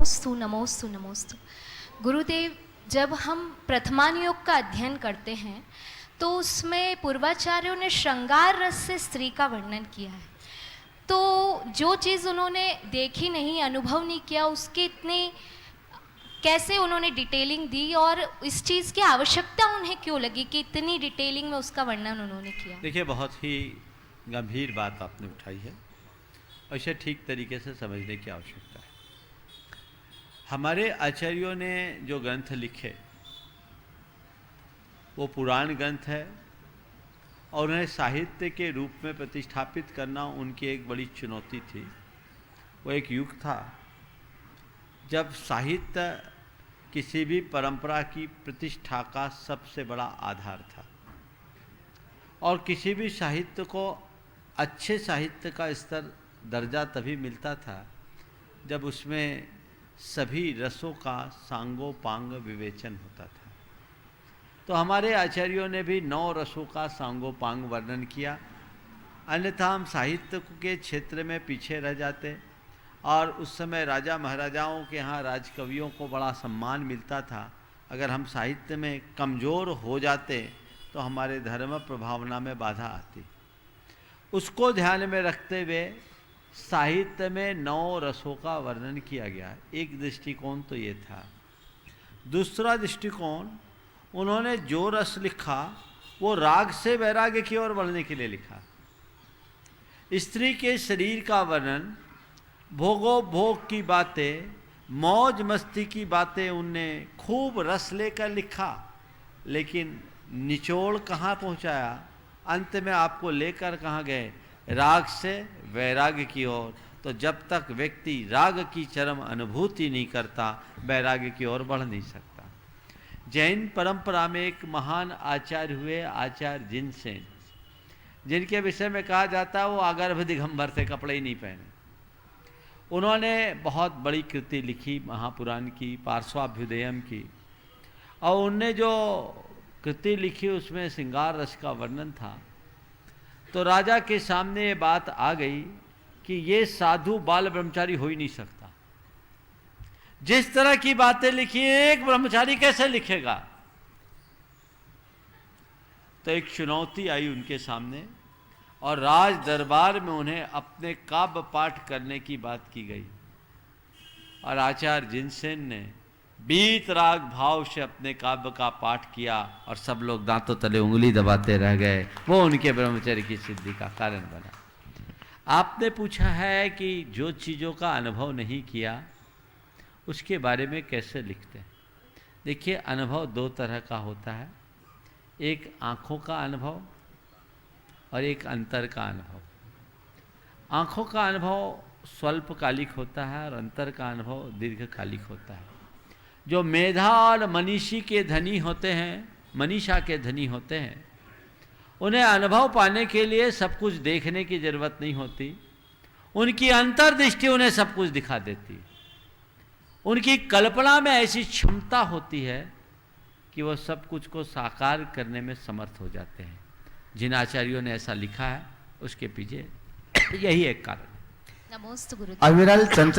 नमोस्तु नमोस्तु नमोस्तु। गुरुदेव, जब हम प्रथमान योग का अध्ययन करते हैं तो उसमें पूर्वाचार्यों ने श्रृंगार रस से स्त्री का वर्णन किया है। तो जो चीज़ उन्होंने देखी नहीं, अनुभव नहीं किया, उसकी इतनी कैसे उन्होंने डिटेलिंग दी और इस चीज़ की आवश्यकता उन्हें क्यों लगी कि इतनी डिटेलिंग में उसका वर्णन उन्होंने किया? देखिए, बहुत ही गंभीर बात आपने उठाई है और इसे ठीक तरीके से समझने की आवश्यकता है। हमारे आचार्यों ने जो ग्रंथ लिखे वो पुराण ग्रंथ है और उन्हें साहित्य के रूप में प्रतिष्ठापित करना उनकी एक बड़ी चुनौती थी। वो एक युग था जब साहित्य किसी भी परंपरा की प्रतिष्ठा का सबसे बड़ा आधार था और किसी भी साहित्य को अच्छे साहित्य का स्तर दर्जा तभी मिलता था जब उसमें सभी रसों का सांगोपांग विवेचन होता था। तो हमारे आचार्यों ने भी 9 रसों का सांगोपांग वर्णन किया, अन्यथा हम साहित्य के क्षेत्र में पीछे रह जाते और उस समय राजा महाराजाओं के यहाँ राजकवियों को बड़ा सम्मान मिलता था। अगर हम साहित्य में कमज़ोर हो जाते तो हमारे धर्म प्रभावना में बाधा आती। उसको ध्यान में रखते हुए साहित्य में 9 रसों का वर्णन किया गया। एक दृष्टिकोण तो ये था। दूसरा दृष्टिकोण, उन्होंने जो रस लिखा वो राग से वैराग्य की ओर बढ़ने के लिए लिखा। स्त्री के शरीर का वर्णन, भोगोपभोग की बातें, मौज मस्ती की बातें उनने खूब रस लेकर लिखा, लेकिन निचोड़ कहाँ पहुँचाया? अंत में आपको लेकर कहाँ गए? राग से वैराग्य की ओर। तो जब तक व्यक्ति राग की चरम अनुभूति नहीं करता, वैराग्य की ओर बढ़ नहीं सकता। जैन परंपरा में एक महान आचार्य हुए, आचार्य जिनसेन, जिनके विषय में कहा जाता है वो आगर्भ दिगंबर थे, कपड़े ही नहीं पहने। उन्होंने बहुत बड़ी कृति लिखी महापुराण की, पार्श्वाभ्युदयम की, और उनने जो कृति लिखी उसमें श्रृंगार रस का वर्णन था। तो राजा के सामने ये बात आ गई कि ये साधु बाल ब्रह्मचारी हो ही नहीं सकता। जिस तरह की बातें लिखी एक ब्रह्मचारी कैसे लिखेगा? तो एक चुनौती आई उनके सामने और राज दरबार में उन्हें अपने काव्य पाठ करने की बात की गई और आचार्य जिनसेन ने बीत राग भाव से अपने काव्य का पाठ किया और सब लोग दांतों तले उंगली दबाते रह गए। वो उनके ब्रह्मचर्य की सिद्धि का कारण बना। आपने पूछा है कि जो चीज़ों का अनुभव नहीं किया उसके बारे में कैसे लिखते हैं। देखिए, अनुभव 2 तरह का होता है, एक आँखों का अनुभव और एक अंतर का अनुभव। आँखों का अनुभव स्वल्पकालिक होता है और अंतर का अनुभव दीर्घकालिक होता है। जो मेधा और मनीषी के धनी होते हैं, मनीषा के धनी होते हैं, उन्हें अनुभव पाने के लिए सब कुछ देखने की जरूरत नहीं होती। उनकी अंतर्दृष्टि उन्हें सब कुछ दिखा देती। उनकी कल्पना में ऐसी क्षमता होती है कि वह सब कुछ को साकार करने में समर्थ हो जाते हैं। जिन आचार्यों ने ऐसा लिखा है उसके पीछे यही एक कारण है। नमोस्तु गुरुदेव। अविरल चंचल